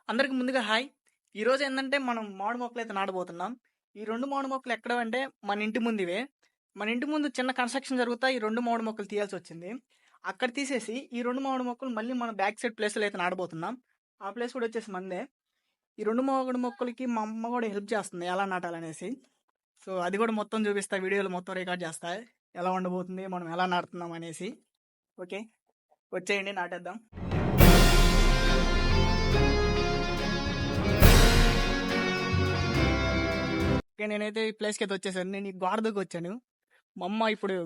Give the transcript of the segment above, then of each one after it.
అందరికి ముందుగా హాయ్. ఈరోజు ఏంటంటే మనం మామిడి మొక్కలు అయితే నాటబోతున్నాం. ఈ 2 మామిడి మొక్కలు ఎక్కడవంటే మన ఇంటి ముందువే. మన ఇంటి ముందు చిన్న కన్‌స్ట్రక్షన్ జరుగుతా ఈ 2 మామిడి మొక్కలు తీయాల్సొచ్చింది. అక్కడ తీసేసి ఈ 2 మామిడి మొక్కలు మళ్ళీ మన బ్యాక్ సైడ్ ప్లేస్‌లో అయితే నాటబోతున్నాం. ఆ ప్లేస్ కూడా వచ్చేసి మనదే. ఈ 2 మామిడి మొక్కలకి మా అమ్మ కూడా హెల్ప్ చేస్తుంది ఎలా నాటాలనేసి. సో, అది కూడా మొత్తం చూపిస్తా. వీడియోలో మొత్తం రికార్డ్ చేస్తా. ఎలా ఉండబోతుంది, మనం ఎలా నాటుతున్నాం అనేసి. ఓకే. వచ్చేయండి నాటేద్దాం. ఓకే. నేనైతే ఈ ప్లేస్‌కి అయితే వచ్చేసాను. నేను ఈ గోడ దగ్గర వచ్చాను. మా అమ్మ ఇప్పుడు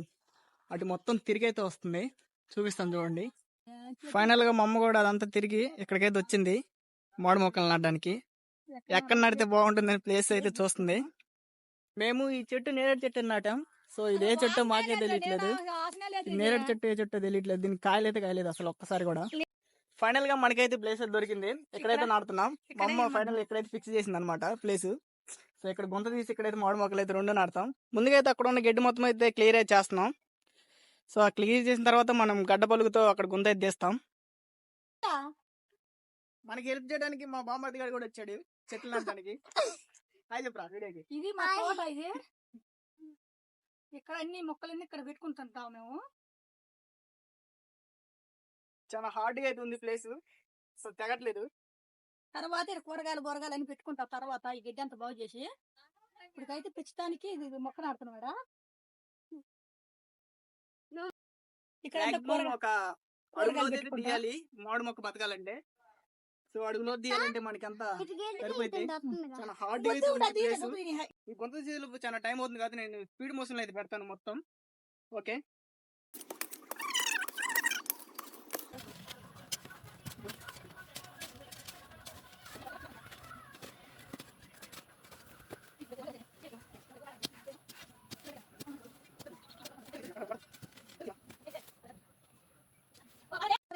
అటు మొత్తం తిరిగైతే వస్తుంది. చూపిస్తాను చూడండి. ఫైనల్‌గా మా అమ్మ కూడా అదంతా తిరిగి ఇక్కడికైతే వచ్చింది. మామిడి మొక్కలు నాటడానికి. ఎక్కడ నాటితే బాగుంటుందని ప్లేస్ అయితే చూస్తుంది. మేము ఈ చెట్టు నేరేడు చెట్టు నాటాం. సో, ఇదే చెట్టు మాకే తెలియట్లేదు. నేరేడు చెట్టు ఏ చెట్టో తెలియట్లేదు. దీనికి కాయలు అయితే కాయలేదు అసలు ఒక్కసారి కూడా. ఫైనల్ గా మనకైతే ప్లేస్ అయితే దొరికింది. ఎక్కడైతే నాటుతున్నాం. మా అమ్మ ఫైనల్ ఎక్కడైతే ఫిక్స్ చేసింది అనమాట ప్లేస్. సో, ఇక్కడ గుంత తీసి ఇక్కడైతే మామిడి మొక్కలు అయితే 2 నాటుతాం. ముందుగా అయితే అక్కడ ఉన్న గడ్డి మొత్తం అయితే క్లియర్ అయితే చేస్తున్నాం. సో, ఆ క్లియర్ చేసిన తర్వాత మనం గడ్డ పలుగుతో అక్కడ గుంత అయితే తీస్తాం. మనకి హెల్ప్ చేయడానికి మా బామ్మర్ది గారు కూడా వచ్చాడు చెట్లు నాటడానికి. హాయ్ చెప్పరా వీడియోకి. ఇది మా తోట. ఇది ఇక్కడ అన్ని మొక్కలన్నీ ఇక్కడ పెట్టుకుంటుంటాం మేము. చాలా హార్డ్ గా అయితే ఉంది ప్లేస్. సో, తెగట్లేదు. తర్వాత కూరగాయలు బొరగాయలు అన్ని పెట్టుకుంటాం. తర్వాత ఈ గడ్డి అంతా బాగు చేసి ఇప్పటికైతే పెంచడానికి ఇది మొక్క నాడుతున్నాడా. ఇక్కడ ఒక అడుగులో తీయాలి మామిడి మొక్క బతకాలంటే. సో, అడుగులో తీయాలంటే మనకి అంతా సరిపోయింది. చాలా హార్డ్ ఈ గుంత తీసేలు చాలా టైం అవుతుంది కదా. నేను స్పీడ్ మోషన్ అయితే పెడతాను మొత్తం. ఓకే.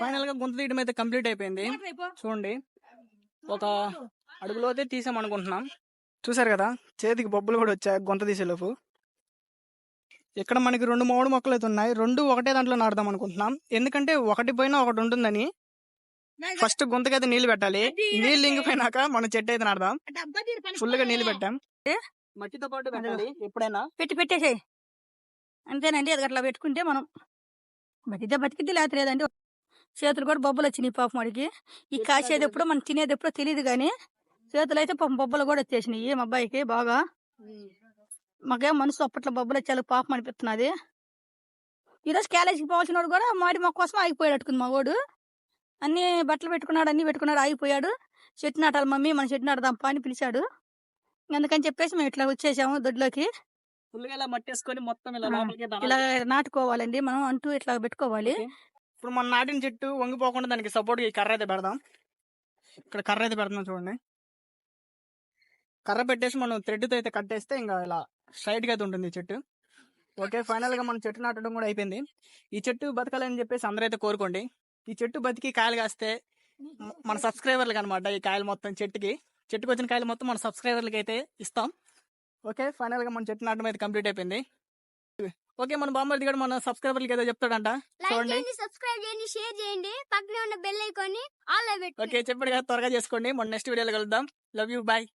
ఫైనల్ గా గుంత తీయడం అయితే కంప్లీట్ అయిపోయింది. చూడండి, ఒక అడుగులోతే తీసామనుకుంటున్నాం. చూసారు కదా, చేతికి బొబ్బులు కూడా వచ్చాయి గుంత తీసేలోపు. ఇక్కడ మనకి 2 మామిడి మొక్కలు అయితే ఉన్నాయి. 2 ఒకటే దాంట్లో నాటుదాం అనుకుంటున్నాం. ఎందుకంటే ఒకటి పోయినా ఒకటి ఉంటుందని. ఫస్ట్ గుంతకైతే నీళ్లు పెట్టాలి. నీళ్లు ఇంగిపోయినాక మన చెట్టు అయితే నాటుదాం. ఫుల్ గా నీళ్లు పెట్టాం. మట్టితో పాటు పెట్టాలి ఎప్పుడైనా. పెట్టేసేయి అంతేనండి. అది అట్లా పెట్టుకుంటే మనం బతికిద్ది లేదండి. చేతులు కూడా బొబ్బలు వచ్చినాయి పాపం వాడికి. ఈ కాసేది ఎప్పుడో మనం తినేది ఎప్పుడో తెలియదు కానీ చేతులు అయితే పాపం బొబ్బలు కూడా వచ్చేసినాయి మా అబ్బాయికి బాగా. మాకేం మనసు అప్పట్లో బొబ్బలు వచ్చేలా పాపం అనిపిస్తున్నది. ఈరోజు కాలేజీకి పోవాల్సిన వాడు కూడా మాడి మొక్క కోసం ఆగిపోయాడు మా వాడు. అన్ని బట్టలు పెట్టుకున్నాడు ఆగిపోయాడు. చెట్టు నాటాలి మమ్మీ, మన చెట్టు నాటదాంపా అని పిలిచాడు. అందుకని చెప్పేసి మేము ఇట్లా వచ్చేసాము దొడ్లోకి. ఇలా నాటుకోవాలండి మనం అంటూ ఇట్లా పెట్టుకోవాలి. ఇప్పుడు మనం నాటిన చెట్టు వంగిపోకుండా దానికి సపోర్ట్ కర్ర అయితే పెడదాం. ఇక్కడ కర్ర అయితే పెడదాం చూడండి. కర్ర పెట్టేసి మనం థ్రెడ్తో అయితే కట్టేస్తే ఇంకా ఇలా స్ట్రైట్ గా అయితే ఉంటుంది ఈ చెట్టు. ఓకే. ఫైనల్ గా మనం చెట్టు నాటడం కూడా అయిపోయింది. ఈ చెట్టు బతకాలని చెప్పేసి అందరూ అయితే కోరుకోండి. ఈ చెట్టు బతికి కాయలు కాస్తే మన సబ్స్క్రైబర్లకు అనమాట. ఈ కాయలు మొత్తం చెట్టుకి వచ్చిన కాయలు మొత్తం మన సబ్స్క్రైబర్లకి అయితే ఇస్తాం. ఓకే. ఫైనల్ గా మన చెట్టు నాటడం అయితే కంప్లీట్ అయిపోయింది. ఓకే. మన బామ్మర్ది కూడా మన సబ్స్క్రైబర్లకి ఏదో చెప్తాడంట. చూడండి, సబ్స్క్రైబ్ చేయండి, షేర్ చేయండి, పక్కనే ఉన్న బెల్ ఐకాన్ ని ఆల్ లో పెట్టుకోండి. ఓకే చెప్పాడు కదా, త్వరగా చేసుకోండి. మన నెక్స్ట్ వీడియోలో కలుద్దాం. Love you, bye.